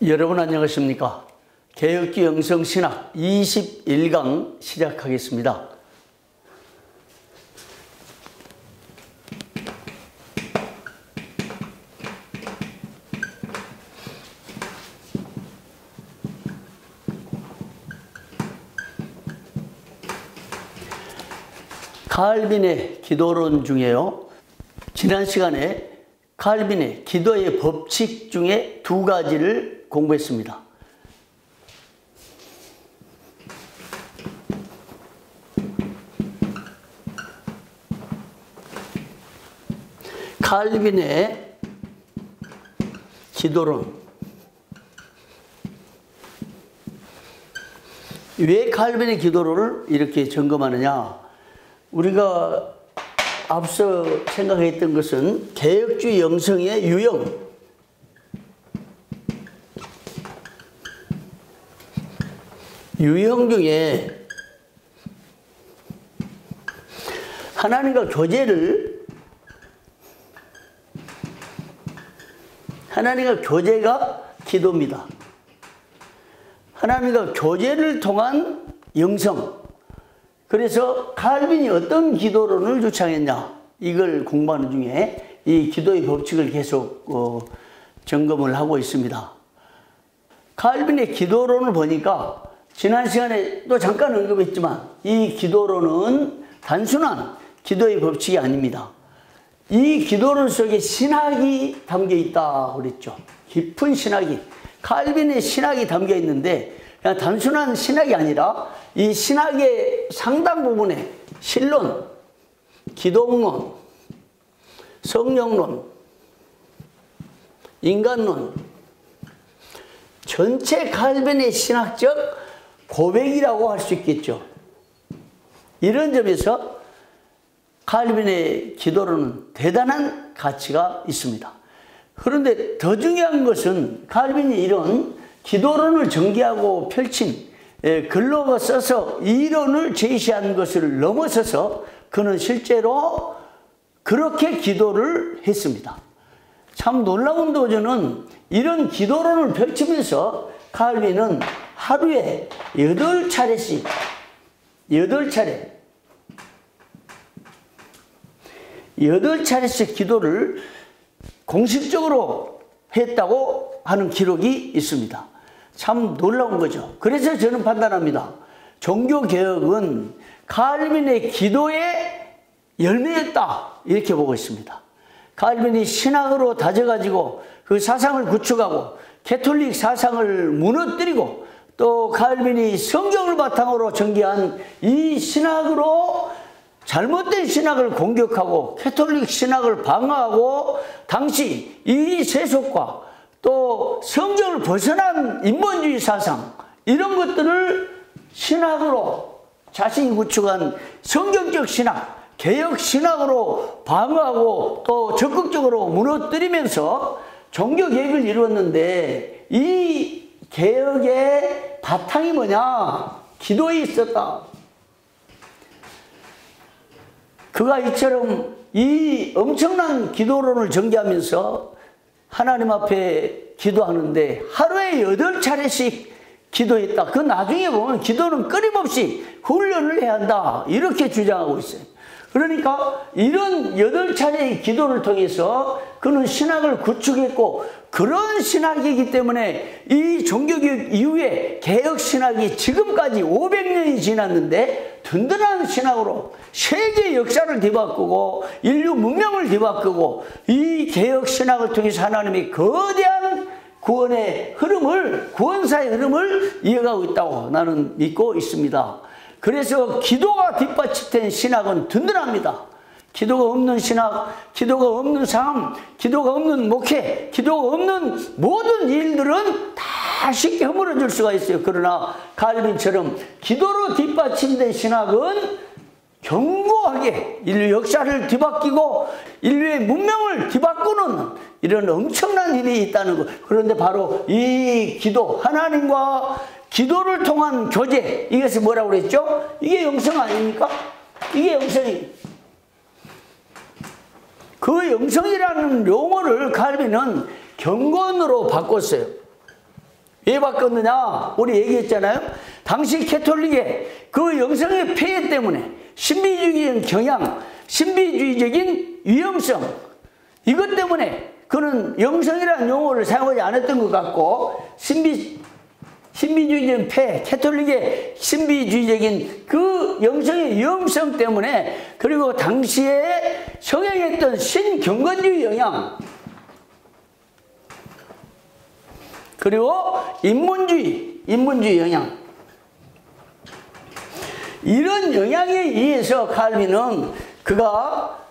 여러분 안녕하십니까? 개혁주 영성신학 21강 시작하겠습니다. 칼빈의 기도론 중에요, 지난 시간에 칼빈의 기도의 법칙 중에 두 가지를 공부했습니다. 칼빈의 기도론. 왜 칼빈의 기도론을 이렇게 점검하느냐? 우리가 앞서 생각했던 것은 개혁주의 영성의 유형, 중에 하나님과 교제가 기도입니다. 하나님과 교제를 통한 영성. 그래서 칼빈이 어떤 기도론을 주창했냐, 이걸 공부하는 중에 이 기도의 법칙을 계속 점검을 하고 있습니다. 칼빈의 기도론을 보니까 지난 시간에 또 잠깐 언급했지만 이 기도론은 단순한 기도의 법칙이 아닙니다. 이 기도론 속에 신학이 담겨 있다 그랬죠. 깊은 신학이, 칼빈의 신학이 담겨 있는데 그냥 단순한 신학이 아니라 이 신학의 상당 부분에 신론, 기독론, 성령론, 인간론, 전체 칼빈의 신학적 고백이라고 할 수 있겠죠. 이런 점에서 칼빈의 기도론은 대단한 가치가 있습니다. 그런데 더 중요한 것은 칼빈이 이런 기도론을 전개하고 펼친 글로 써서 이론을 제시한 것을 넘어서서 그는 실제로 그렇게 기도를 했습니다. 참 놀라운 도전은 이런 기도론을 펼치면서 칼빈은 하루에 8차례씩 기도를 공식적으로 했다고 하는 기록이 있습니다. 참 놀라운 거죠. 그래서 저는 판단합니다. 종교개혁은 칼빈의 기도의 열매였다, 이렇게 보고 있습니다. 칼빈이 신학으로 다져가지고 그 사상을 구축하고 캐톨릭 사상을 무너뜨리고 또 칼빈이 성경을 바탕으로 전개한 이 신학으로 잘못된 신학을 공격하고 캐톨릭 신학을 방어하고 당시 이 세속과 또 성경을 벗어난 인본주의 사상, 이런 것들을 신학으로 자신이 구축한 성경적 신학, 개혁 신학으로 방어하고 또 적극적으로 무너뜨리면서 종교 개혁을 이루었는데, 이 개혁의 바탕이 뭐냐? 기도에 있었다. 그가 이처럼 이 엄청난 기도론을 전개하면서 하나님 앞에 기도하는데 하루에 8차례씩 기도했다. 그 나중에 보면 기도는 끊임없이 훈련을 해야 한다, 이렇게 주장하고 있어요. 그러니까 이런 8차례의 기도를 통해서 그는 신학을 구축했고, 그런 신학이기 때문에 이 종교개혁 이후에 개혁신학이 지금까지 500년이 지났는데 든든한 신학으로 세계 역사를 뒤바꾸고 인류 문명을 뒤바꾸고, 이 개혁신학을 통해서 하나님이 거대한 구원의 흐름을, 구원사의 흐름을 이어가고 있다고 나는 믿고 있습니다. 그래서 기도가 뒷받침된 신학은 든든합니다. 기도가 없는 신학, 기도가 없는 삶, 기도가 없는 목회, 기도가 없는 모든 일들은 다 쉽게 허물어질 수가 있어요. 그러나 칼빈처럼 기도로 뒷받침된 신학은 견고하게 인류 역사를 뒤바뀌고 인류의 문명을 뒤바꾸는 이런 엄청난 일이 있다는 것. 그런데 바로 이 기도, 하나님과 기도를 통한 교제, 이것이 뭐라고 그랬죠? 이게 영성 아닙니까? 이게 영성이. 그 영성이라는 용어를 칼빈은 경건으로 바꿨어요. 왜 바꿨느냐? 우리 얘기했잖아요. 당시 캐톨릭의 그 영성의 폐해 때문에 신비주의적인 경향, 신비주의적인 위험성, 이것 때문에 그는 영성이라는 용어를 사용하지 않았던 것 같고, 신비주의적인 폐해, 캐톨릭의 신비주의적인 그 영성의 위험성 때문에, 그리고 당시에 성행했던 신경건주의 영향, 그리고 인문주의 영향, 이런 영향에 의해서 칼빈은 그가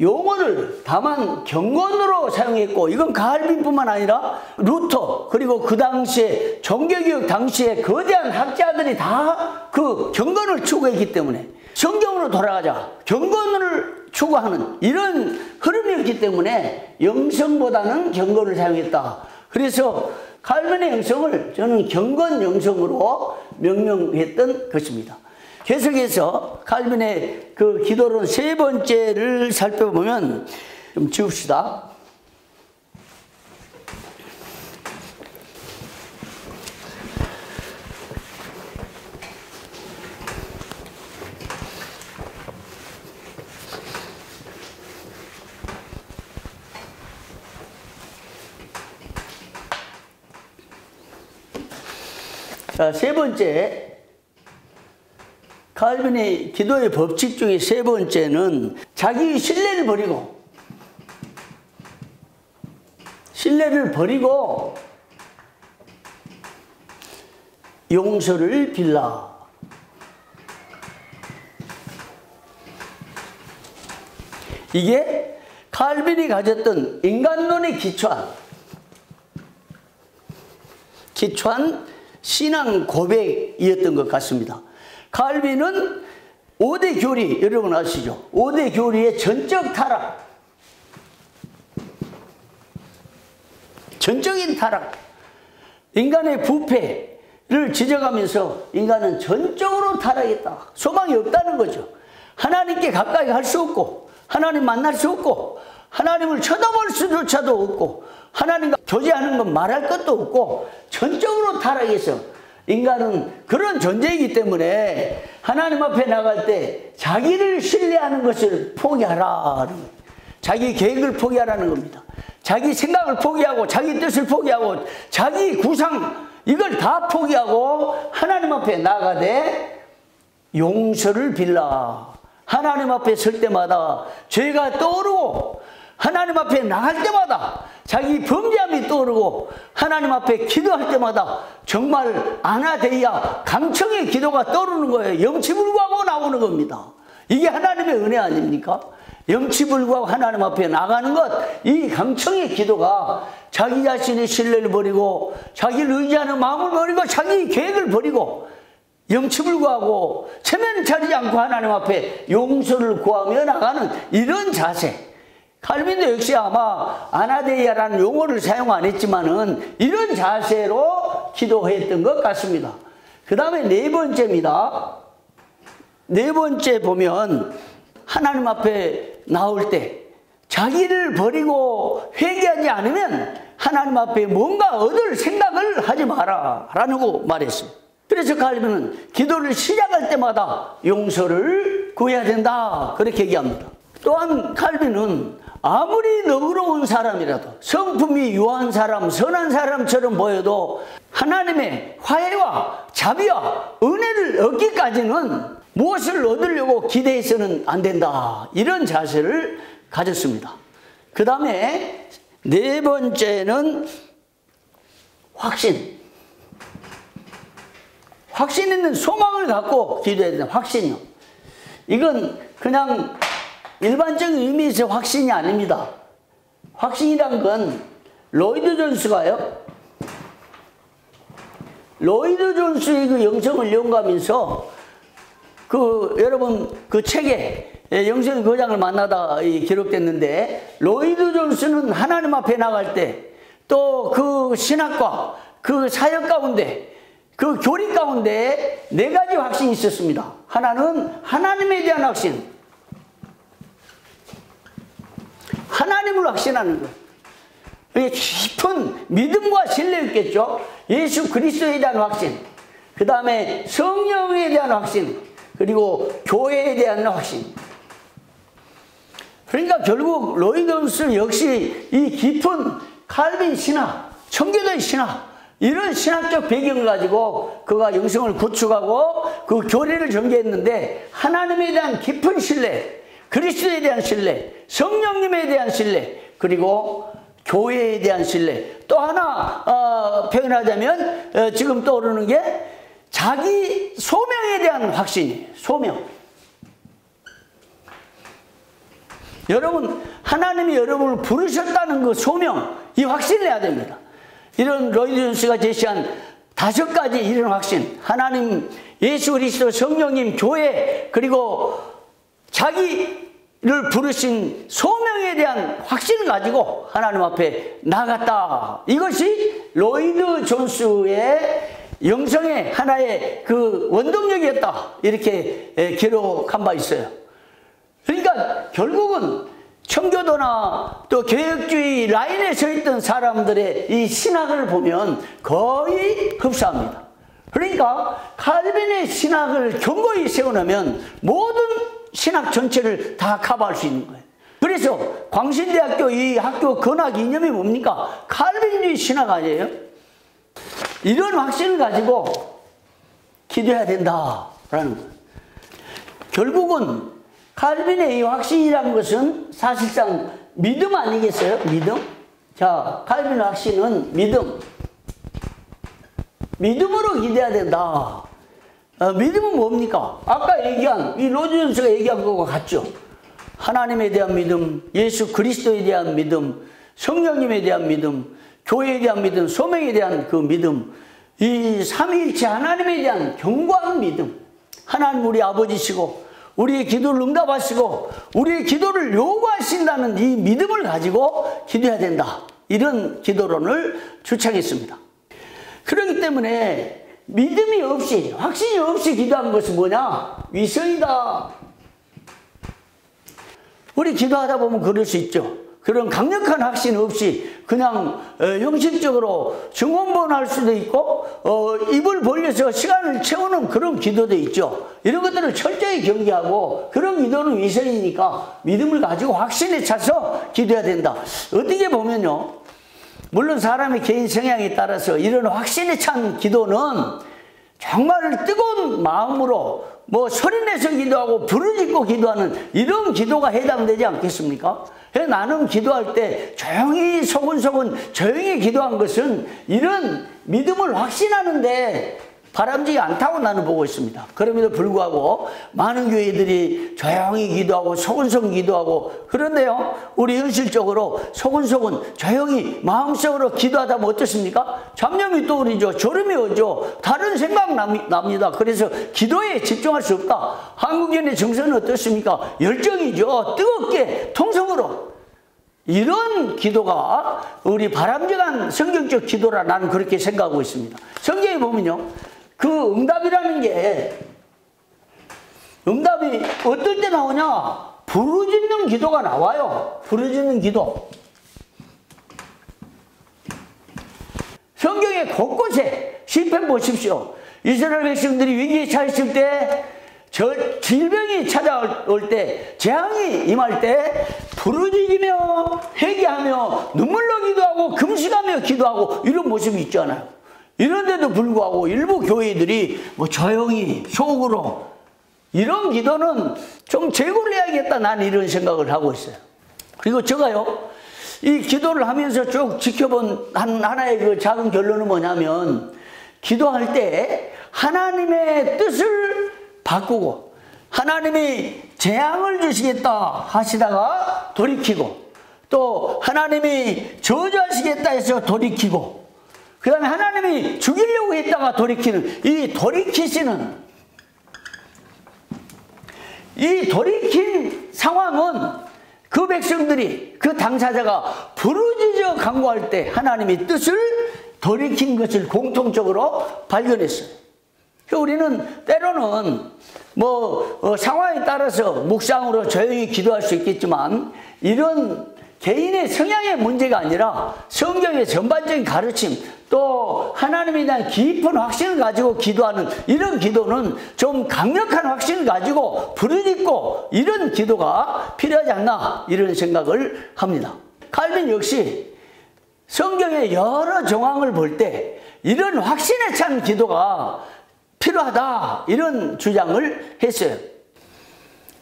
용어를 다만 경건으로 사용했고, 이건 칼빈뿐만 아니라 루터, 그리고 그 당시에 종교개혁 당시에 거대한 학자들이 다 그 경건을 추구했기 때문에, 성경으로 돌아가자, 경건을 추구하는 이런 흐름이었기 때문에 영성보다는 경건을 사용했다. 그래서 칼빈의 영성을 저는 경건 영성으로 명명했던 것입니다. 계속해서 칼빈의 그 기도론 세 번째를 살펴보면, 좀 지웁시다. 자, 세 번째, 칼빈의 기도의 법칙 중에 세 번째는 자기 신뢰를 버리고 용서를 빌라. 이게 칼빈이 가졌던 인간론에 기초한 신앙 고백이었던 것 같습니다. 칼빈은 5대 교리, 여러분 아시죠? 5대 교리의 전적인 타락, 인간의 부패를 지적하면서 인간은 전적으로 타락했다, 소망이 없다는 거죠. 하나님께 가까이 갈 수 없고, 하나님 만날 수 없고, 하나님을 쳐다볼 수조차도 없고, 하나님과 교제하는 건 말할 것도 없고, 전적으로 타락해서 인간은 그런 존재이기 때문에 하나님 앞에 나갈 때 자기를 신뢰하는 것을 포기하라는 거예요. 자기 계획을 포기하라는 겁니다. 자기 생각을 포기하고, 자기 뜻을 포기하고, 자기 구상, 이걸 다 포기하고 하나님 앞에 나가되 용서를 빌라. 하나님 앞에 설 때마다 죄가 떠오르고, 하나님 앞에 나갈 때마다 자기 범죄함이 떠오르고, 하나님 앞에 기도할 때마다 정말 아나데이아, 강청의 기도가 떠오르는 거예요. 염치불구하고 나오는 겁니다. 이게 하나님의 은혜 아닙니까? 염치불구하고 하나님 앞에 나가는 것, 이 강청의 기도가 자기 자신의 신뢰를 버리고, 자기를 의지하는 마음을 버리고, 자기 계획을 버리고, 염치불구하고 체면을 차리지 않고 하나님 앞에 용서를 구하며 나가는 이런 자세. 칼빈도 역시 아마 아나데이아라는 용어를 사용 안 했지만은 이런 자세로 기도했던 것 같습니다. 그 다음에 네 번째입니다. 네 번째 보면 하나님 앞에 나올 때 자기를 버리고 회개하지 않으면 하나님 앞에 뭔가 얻을 생각을 하지 마라 라고 말했습니다. 그래서 칼빈은 기도를 시작할 때마다 용서를 구해야 된다, 그렇게 얘기합니다. 또한 칼빈은 아무리 너그러운 사람이라도, 성품이 유한 사람, 선한 사람처럼 보여도 하나님의 화해와 자비와 은혜를 얻기까지는 무엇을 얻으려고 기대해서는 안 된다, 이런 자세를 가졌습니다. 그 다음에 네 번째는 확신 있는 소망을 갖고 기도해야 된다. 확신이요. 이건 그냥 일반적인 의미에서 확신이 아닙니다. 확신이란 건 로이드 존스가요, 로이드 존스의 그 영성을 연구하면서 여러분 그 책에 영성의 거장을 만나다 기록됐는데, 로이드 존스는 하나님 앞에 나갈 때 또 그 신학과 그 사역 가운데 그 교리 가운데 네 가지 확신이 있었습니다. 하나는 하나님에 대한 확신, 하나님을 확신하는 것. 깊은 믿음과 신뢰였겠죠. 예수 그리스도에 대한 확신, 그 다음에 성령에 대한 확신, 그리고 교회에 대한 확신. 그러니까 결국 로이드 존스 역시 이 깊은 칼빈 신학, 청교도의 신학, 이런 신학적 배경을 가지고 그가 영성을 구축하고 그 교리를 전개했는데, 하나님에 대한 깊은 신뢰, 그리스도에 대한 신뢰, 성령님에 대한 신뢰, 그리고 교회에 대한 신뢰. 또 하나 표현하자면 지금 떠오르는 게 자기 소명에 대한 확신이에요. 소명. 여러분, 하나님이 여러분을 부르셨다는 그 소명, 이 확신을 해야 됩니다. 이런 로이드 존스가 제시한 5가지 이런 확신, 하나님, 예수 그리스도, 성령님, 교회, 그리고 자기를 부르신 소명에 대한 확신을 가지고 하나님 앞에 나갔다. 이것이 로이드 존스의 영성의 하나의 그 원동력이었다. 이렇게 기록한 바 있어요. 그러니까 결국은 청교도나 또 개혁주의 라인에 서 있던 사람들의 이 신학을 보면 거의 흡사합니다. 그러니까 칼빈의 신학을 견고히 세워놓으면 모든 신학 전체를 다 커버할 수 있는 거예요. 그래서 광신대학교 이 학교 건학 이념이 뭡니까? 칼빈주의 신학 아니에요? 이런 확신을 가지고 기도해야 된다라는 거예요. 결국은 칼빈의 이 확신이라는 것은 사실상 믿음 아니겠어요? 믿음? 자, 칼빈의 확신은 믿음. 믿음으로 기도해야 된다. 믿음은 뭡니까? 아까 얘기한, 이 로이드 존스가 얘기한 것과 같죠? 하나님에 대한 믿음, 예수 그리스도에 대한 믿음, 성령님에 대한 믿음, 교회에 대한 믿음, 소명에 대한 그 믿음, 이 삼위일체 하나님에 대한 견고한 믿음. 하나님 우리 아버지시고 우리의 기도를 응답하시고 우리의 기도를 요구하신다는 이 믿음을 가지고 기도해야 된다. 이런 기도론을 주창했습니다. 그렇기 때문에 믿음이 없이, 확신이 없이 기도하는 것은 뭐냐? 위선이다. 우리 기도하다 보면 그럴 수 있죠. 그런 강력한 확신 없이 그냥 형식적으로 증언번할 수도 있고 입을 벌려서 시간을 채우는 그런 기도도 있죠. 이런 것들을 철저히 경계하고, 그런 기도는 위선이니까 믿음을 가지고 확신에 차서 기도해야 된다. 어떻게 보면요, 물론 사람의 개인 성향에 따라서 이런 확신에 찬 기도는 정말 뜨거운 마음으로 뭐 소리내서 기도하고 부르짖고 기도하는 이런 기도가 해당되지 않겠습니까? 그래서 나는 기도할 때 조용히 소근소근 조용히 기도한 것은 이런 믿음을 확신하는데 바람직이 않다고 나는 보고 있습니다. 그럼에도 불구하고 많은 교회들이 조용히 기도하고 소근소근 기도하고, 그런데요, 우리 현실적으로 소근소근 조용히 마음속으로 기도하다 보면 어떻습니까? 잡념이 떠오르죠. 졸음이 오죠. 다른 생각 납니다. 그래서 기도에 집중할 수 없다. 한국인의 정서는 어떻습니까? 열정이죠. 뜨겁게 통성으로. 이런 기도가 우리 바람직한 성경적 기도라 나는 그렇게 생각하고 있습니다. 성경에 보면요, 그 응답이라는 게, 응답이 어떨 때 나오냐? 부르짖는 기도가 나와요. 부르짖는 기도. 성경에 곳곳에 시편 보십시오. 이스라엘 백성들이 위기에 처했을 때, 질병이 찾아올 때, 재앙이 임할 때 부르짖으며 회개하며 눈물로 기도하고 금식하며 기도하고 이런 모습이 있잖아요. 이런데도 불구하고 일부 교회들이 뭐 조용히 속으로, 이런 기도는 좀 제고를 해야겠다, 난 이런 생각을 하고 있어요. 그리고 제가요, 이 기도를 하면서 쭉 지켜본 하나의 그 작은 결론은 뭐냐면, 기도할 때 하나님의 뜻을 바꾸고 하나님이 재앙을 주시겠다 하시다가 돌이키고, 또 하나님이 저주하시겠다 해서 돌이키고, 그 다음에 하나님이 죽이려고 했다가 돌이키는, 이 돌이키시는, 이 돌이킨 상황은 그 백성들이, 그 당사자가 부르짖어 간구할 때 하나님의 뜻을 돌이킨 것을 공통적으로 발견했어요. 우리는 때로는 상황에 따라서 묵상으로 조용히 기도할 수 있겠지만, 이런 개인의 성향의 문제가 아니라 성경의 전반적인 가르침, 또 하나님에 대한 깊은 확신을 가지고 기도하는 이런 기도는 좀 강력한 확신을 가지고 부르짖고 이런 기도가 필요하지 않나, 이런 생각을 합니다. 칼빈 역시 성경의 여러 정황을 볼 때 이런 확신에 찬 기도가 필요하다, 이런 주장을 했어요.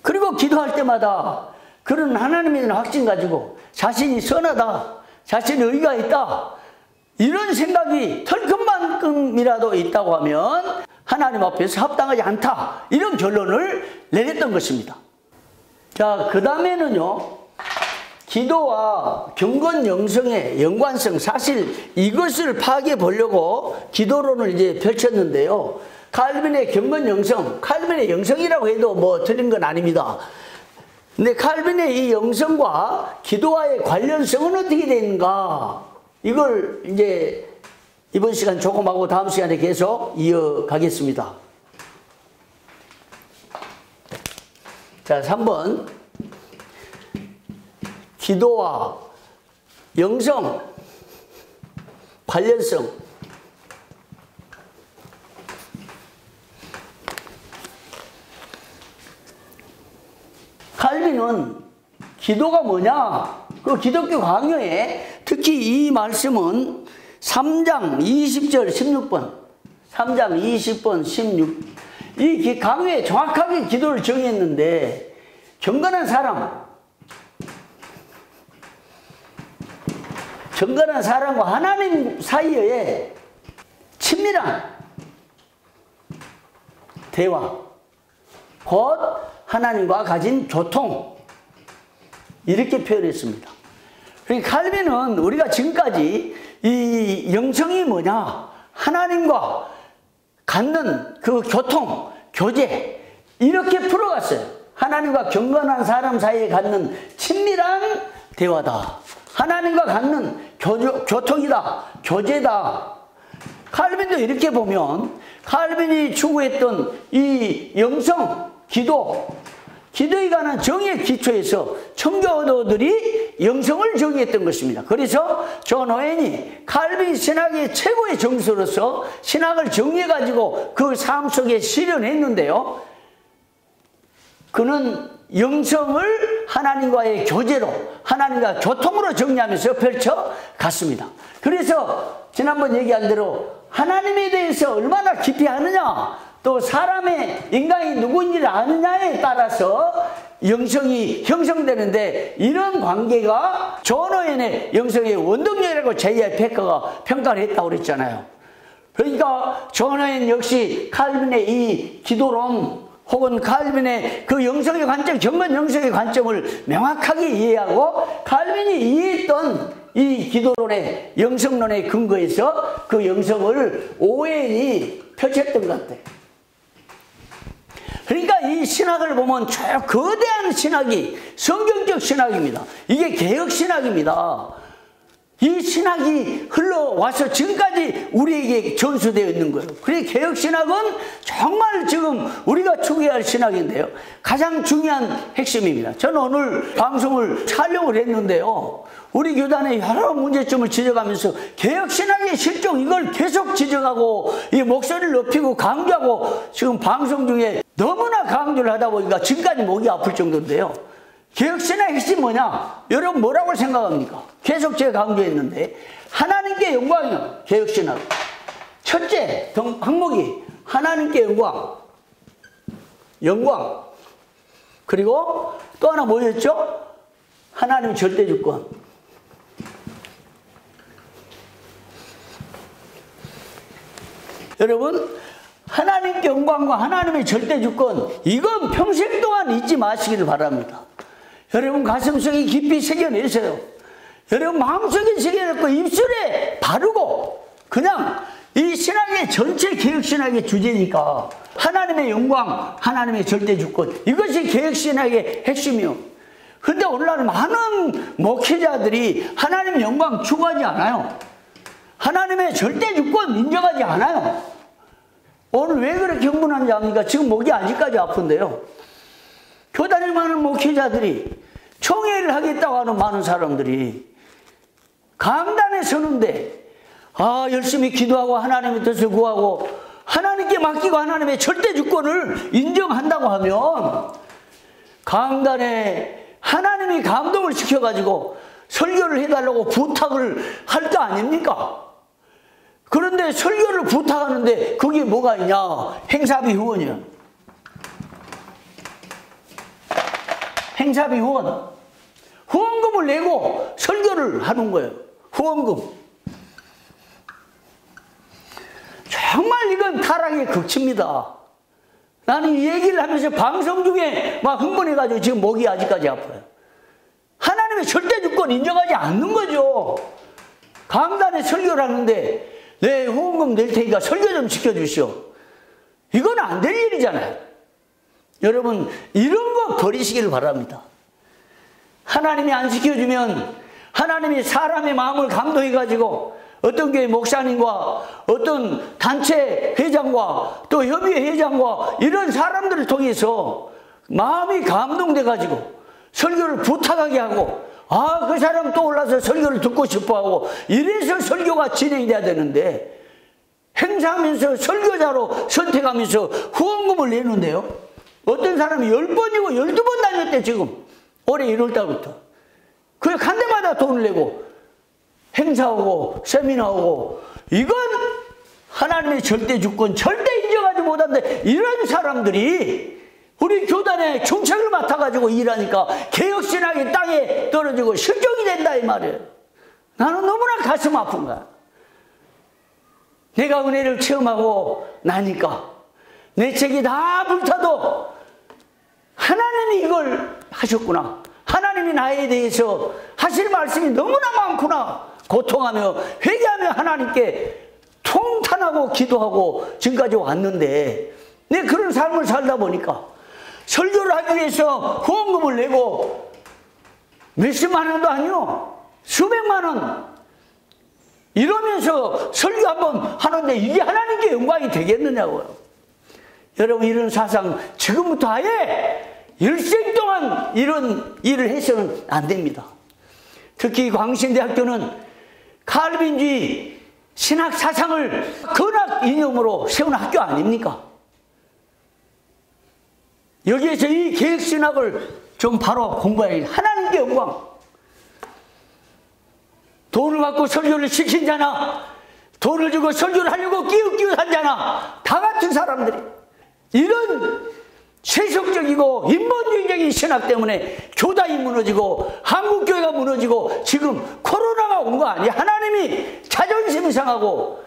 그리고 기도할 때마다 그런 하나님에 대한 확신 가지고 자신이 선하다, 자신이 의가 있다, 이런 생각이 털끝만큼이라도 있다고 하면 하나님 앞에서 합당하지 않다, 이런 결론을 내렸던 것입니다. 자, 그 다음에는요, 기도와 경건 영성의 연관성, 사실 이것을 파악해 보려고 기도론을 이제 펼쳤는데요. 칼빈의 경건 영성, 칼빈의 영성이라고 해도 뭐 틀린 건 아닙니다. 근데 칼빈의 이 영성과 기도와의 관련성은 어떻게 되는가? 이걸 이제 이번 시간 조금 하고 다음 시간에 계속 이어가겠습니다. 자, 3번. 기도와 영성, 관련성. 칼빈은 기도가 뭐냐? 그 기독교 강요에 특히 이 말씀은 3장 20절 16번, 3장 20번 16, 이 강요에 정확하게 기도를 정했는데, 경건한 사람과 하나님 사이의 친밀한 대화, 곧 하나님과 가진 교통, 이렇게 표현했습니다. 그러니까 칼빈은 우리가 지금까지 이 영성이 뭐냐, 하나님과 갖는 그 교통, 교제, 이렇게 풀어갔어요. 하나님과 경건한 사람 사이에 갖는 친밀한 대화다, 하나님과 갖는 교통이다, 교제다. 칼빈도 이렇게 보면 칼빈이 추구했던 이 영성, 기도에 관한 정의의 기초에서 청교도들이 영성을 정의했던 것입니다. 그래서 존 오웬이 칼빈 신학의 최고의 정수로서 신학을 정의해가지고 그 삶 속에 실현했는데요. 그는 영성을 하나님과의 교제로, 하나님과 교통으로 정리하면서 펼쳐갔습니다. 그래서 지난번 얘기한 대로 하나님에 대해서 얼마나 깊이 아느냐, 또 사람의 인간이 누구인지를 아느냐에 따라서 영성이 형성되는데, 이런 관계가 존 오웬의 영성의 원동력이라고 J.I. 패커가 평가를 했다고 그랬잖아요. 그러니까 존 오웬 역시 칼빈의 이 기도론, 혹은 칼빈의 그 영성의 관점, 경건 영성의 관점을 명확하게 이해하고 칼빈이 이해했던 이 기도론의 영성론의 근거에서 그 영성을 오웬이 펼쳤던 것 같아요. 그러니까 이 신학을 보면 저 거대한 신학이 성경적 신학입니다. 이게 개혁신학입니다. 이 신학이 흘러와서 지금까지 우리에게 전수되어 있는 거예요. 그래서 개혁신학은 정말 지금 우리가 추구해야 할 신학인데요, 가장 중요한 핵심입니다. 저는 오늘 방송을 촬영을 했는데요, 우리 교단의 여러 문제점을 지적하면서 개혁신학의 실종, 이걸 계속 지적하고 이 목소리를 높이고 강조하고 지금 방송 중에 너무나 강조를 하다 보니까 지금까지 목이 아플 정도인데요. 개혁신학의 핵심이 뭐냐? 여러분 뭐라고 생각합니까? 계속 제가 강조했는데, 하나님께 영광이요, 개혁신학. 첫째 항목이 하나님께 영광. 그리고 또 하나 뭐였죠? 하나님 절대주권. 여러분, 하나님께 영광과 하나님의 절대주권, 이건 평생 동안 잊지 마시기를 바랍니다. 여러분 가슴속에 깊이 새겨내세요. 여러분 마음속에 새겨내고 입술에 바르고, 그냥 이 신학의 전체 개혁신학의 주제니까 하나님의 영광, 하나님의 절대주권, 이것이 개혁신학의 핵심이요. 근데 오늘날 많은 목회자들이 하나님의 영광 추구하지 않아요. 하나님의 절대주권 인정하지 않아요. 오늘 왜 그렇게 흥분한지 압니까? 지금 목이 아직까지 아픈데요, 교단에 많은 목회자들이 총회를 하겠다고 하는 많은 사람들이 강단에 서는데 열심히 기도하고 하나님의 뜻을 구하고 하나님께 맡기고 하나님의 절대 주권을 인정한다고 하면 강단에 하나님이 감동을 시켜가지고 설교를 해달라고 부탁을 할 거 아닙니까? 그런데 설교를 부탁하는데 그게 뭐가 있냐? 행사비 후원이야. 행사비 후원. 후원금을 내고 설교를 하는 거예요. 후원금. 정말 이건 타락의 극치입니다. 나는 이 얘기를 하면서 방송 중에 막 흥분해가지고 지금 목이 아직까지 아파요. 하나님의 절대 주권 인정하지 않는 거죠. 강단에 설교를 하는데 네, 후원금 낼 테니까 설교 좀 시켜주시오. 이건 안 될 일이잖아요. 여러분, 이런 거 버리시기를 바랍니다. 하나님이 안 시켜주면 하나님이 사람의 마음을 감동해가지고 어떤 교회 목사님과 어떤 단체 회장과 또 협의회 회장과 이런 사람들을 통해서 마음이 감동돼가지고 설교를 부탁하게 하고 그 사람 또 올라서 설교를 듣고 싶어하고 이래서 설교가 진행이 돼야 되는데 행사하면서 설교자로 선택하면서 후원금을 내는데요. 어떤 사람이 10번이고 12번 다녔대 지금 올해 1월달부터. 그 한 대마다 돈을 내고 행사하고 세미나하고 이건 하나님의 절대 주권 절대 인정하지 못한데 이런 사람들이 우리 교단의 중책을 맡아가지고 일하니까 개혁신학이 땅에 떨어지고 실종이 된다 이 말이에요. 나는 너무나 가슴 아픈 거야. 내가 은혜를 체험하고 나니까 내 책이 다 불타도 하나님이 이걸 하셨구나. 하나님이 나에 대해서 하실 말씀이 너무나 많구나. 고통하며 회개하며 하나님께 통탄하고 기도하고 지금까지 왔는데 내 그런 삶을 살다 보니까 설교를 하기 위해서 후원금을 내고 몇십만 원도 아니요 수백만 원 이러면서 설교 한번 하는데 이게 하나님께 영광이 되겠느냐고요. 여러분, 이런 사상 지금부터 아예 일생 동안 이런 일을 해서는 안 됩니다. 특히 광신대학교는 칼빈주의 신학 사상을 근학 이념으로 세운 학교 아닙니까? 여기에서 이 개혁신학을 좀 바로 공부해야 하나님께 영광. 돈을 받고 설교를 시킨 자나 돈을 주고 설교를 하려고 끼웃끼웃한 자나 다 같은 사람들이 이런 세속적이고 인본주의적인 신학 때문에 교단이 무너지고 한국교회가 무너지고 지금 코로나가 온 거 아니야? 하나님이 자존심이 상하고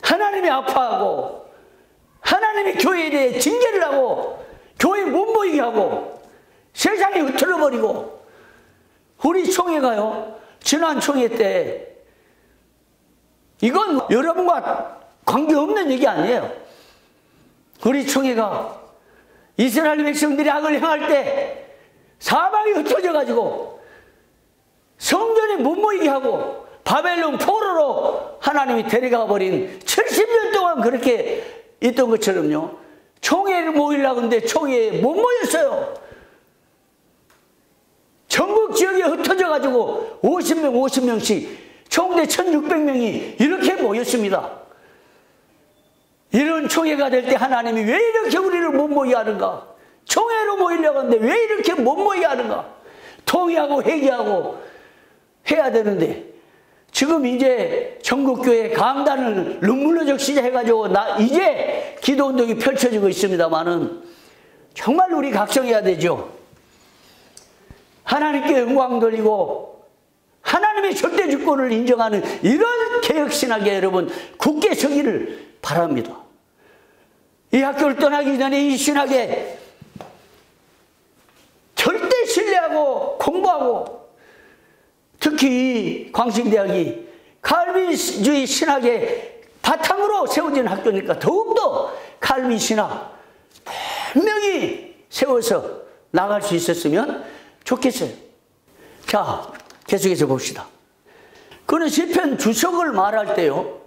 하나님이 아파하고 하나님이 교회에 대해 징계를 하고 교회 못 모이게 하고 세상에 흩어버리고 우리 총회가요 지난 총회 때 이건 여러분과 관계없는 얘기 아니에요. 우리 총회가 이스라엘 백성들이 악을 행할 때 사방이 흩어져 가지고 성전에 못 모이게 하고 바벨론 포로로 하나님이 데려가 버린 70년 동안 그렇게 있던 것처럼요. 총회를 모이려고 하는데 총회에 못 모였어요. 전국 지역에 흩어져 가지고 50명 50명씩 총대 1600명이 이렇게 모였습니다. 이런 총회가 될 때 하나님이 왜 이렇게 우리를 못 모이게 하는가? 총회로 모이려고 하는데 왜 이렇게 못 모이게 하는가? 통회하고 회개하고 해야 되는데 지금 이제 전국교회 강단을 눈물로적 시작해가지고 이제 기도운동이 펼쳐지고 있습니다만은 정말 우리 각성해야 되죠. 하나님께 영광 돌리고 하나님의 절대 주권을 인정하는 이런 개혁신학에 여러분 굳게 서기를 바랍니다. 이 학교를 떠나기 전에 이 신학에 절대 신뢰하고 공부하고 특히 이 광신대학이 칼빈주의 신학의 바탕으로 세워진 학교니까 더욱더 칼빈 신학 분명히 세워서 나갈 수 있었으면 좋겠어요. 자, 계속해서 봅시다. 그는 시편 주석을 말할 때요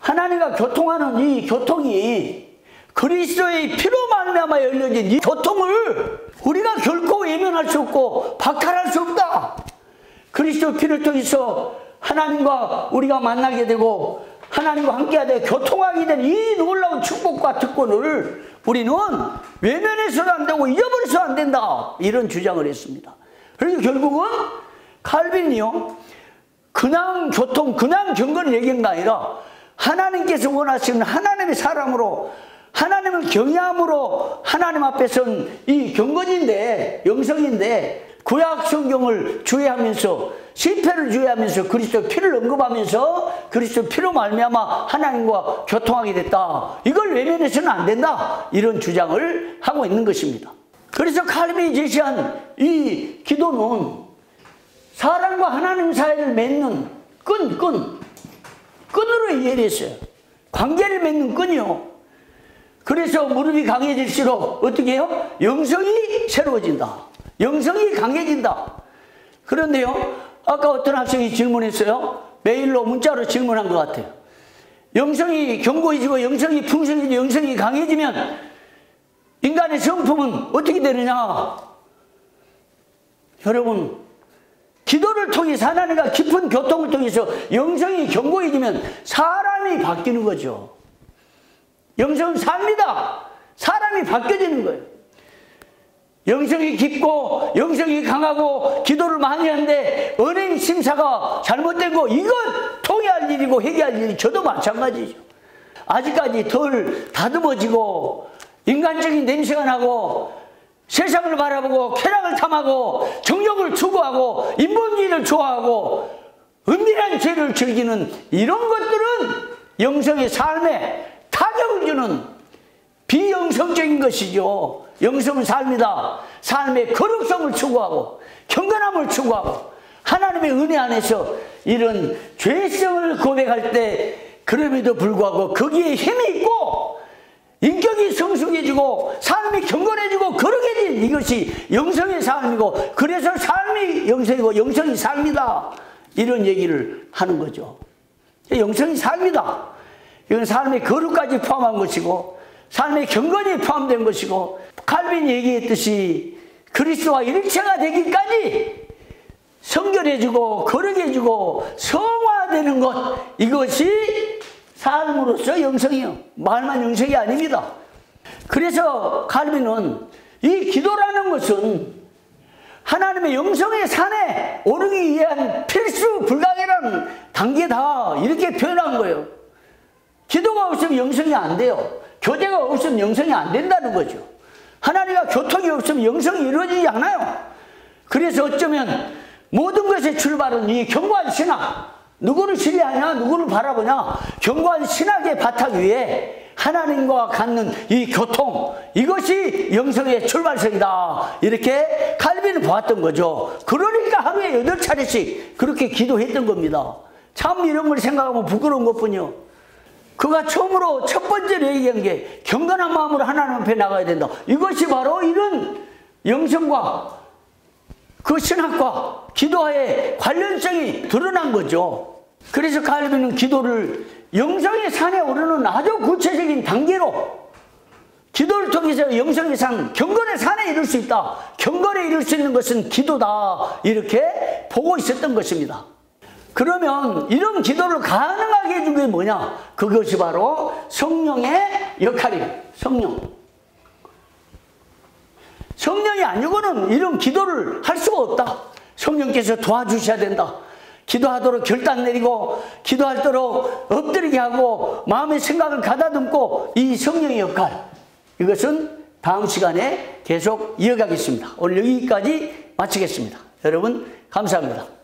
하나님과 교통하는 이 교통이 그리스도의 피로 말미암아 열려진 이 교통을 우리가 결코 외면할 수 없고 박탈할 수 없다. 그리스도 피를 통해서 하나님과 우리가 만나게 되고 하나님과 함께하되 교통하게 된 이 놀라운 축복과 특권을 우리는 외면해서는 안 되고 잊어버려서는 안 된다. 이런 주장을 했습니다. 그래서 결국은 칼빈이요, 그냥 교통, 그냥 경건을 얘기한 게 아니라 하나님께서 원하시는 하나님의 사람으로, 하나님을 경외함으로 하나님 앞에 선 이 경건인데, 영성인데, 구약 성경을 주의하면서, 시편을 주의하면서 그리스도 피를 언급하면서 그리스도 피로 말미암아 하나님과 교통하게 됐다. 이걸 외면해서는 안 된다. 이런 주장을 하고 있는 것입니다. 그래서 칼빈이 제시한 이 기도는 사람과 하나님 사이를 맺는 끈으로 이해했어요. 관계를 맺는 끈이요. 그래서 무릎이 강해질수록 어떻게 해요? 영성이 새로워진다. 영성이 강해진다. 그런데요, 아까 어떤 학생이 질문했어요. 메일로 문자로 질문한 것 같아요. 영성이 견고해지고 영성이 풍성해지고 영성이 강해지면 인간의 성품은 어떻게 되느냐? 여러분, 기도를 통해서 하나님과 깊은 교통을 통해서 영성이 견고해지면 사람이 바뀌는 거죠. 영성은 삽니다. 사람이 바뀌어지는 거예요. 영성이 깊고 영성이 강하고 기도를 많이 하는데 은행 심사가 잘못된 거, 이건 통해할 일이고 회개할 일이 저도 마찬가지죠. 아직까지 덜 다듬어지고 인간적인 냄새가 나고 세상을 바라보고 쾌락을 탐하고 정욕을 추구하고 인본주의를 좋아하고 은밀한 죄를 즐기는 이런 것들은 영성의 삶에 타격을 주는 비영성적인 것이죠. 영성은 삶이다. 삶의 거룩성을 추구하고 경건함을 추구하고 하나님의 은혜 안에서 이런 죄성을 고백할 때 그럼에도 불구하고 거기에 힘이 있고 인격이 성숙해지고 삶이 경건해지고 거룩해진 이것이 영성의 삶이고, 그래서 삶이 영성이고 영성이 삶이다. 이런 얘기를 하는 거죠. 영성이 삶이다. 이건 삶의 거룩까지 포함한 것이고 삶의 경건이 포함된 것이고, 칼빈이 얘기했듯이 그리스도와 일체가 되기까지 성결해지고 거룩해지고 성화되는 것, 이것이 삶으로서 영성이요. 말만 영성이 아닙니다. 그래서 칼빈은 이 기도라는 것은 하나님의 영성의 산에 오르기 위한 필수 불가결한 단계다. 이렇게 표현한 거예요. 기도가 없으면 영성이 안 돼요. 교제가 없으면 영성이 안 된다는 거죠. 하나님과 교통이 없으면 영성이 이루어지지 않아요. 그래서 어쩌면 모든 것의 출발은 이 견고한 신학, 누구를 신뢰하냐, 누구를 바라보냐, 견고한 신학의 바탕 위에 하나님과 갖는 이 교통, 이것이 영성의 출발선이다. 이렇게 칼빈을 보았던 거죠. 그러니까 하루에 8차례씩 그렇게 기도했던 겁니다. 참 이런 걸 생각하면 부끄러운 것뿐이요. 그가 처음으로 첫 번째로 얘기한 게 경건한 마음으로 하나님 앞에 나가야 된다. 이것이 바로 이런 영성과 그 신학과 기도와의 관련성이 드러난 거죠. 그래서 칼빈은 기도를 영성의 산에 오르는 아주 구체적인 단계로, 기도를 통해서 영성의 산, 경건의 산에 이룰 수 있다. 경건에 이룰 수 있는 것은 기도다. 이렇게 보고 있었던 것입니다. 그러면 이런 기도를 가능하게 해준 게 뭐냐? 그것이 바로 성령의 역할이에요. 성령이 아니고는 이런 기도를 할 수가 없다. 성령께서 도와주셔야 된다. 기도하도록 결단 내리고 기도하도록 엎드리게 하고 마음의 생각을 가다듬고, 이 성령의 역할, 이것은 다음 시간에 계속 이어가겠습니다. 오늘 여기까지 마치겠습니다. 여러분 감사합니다.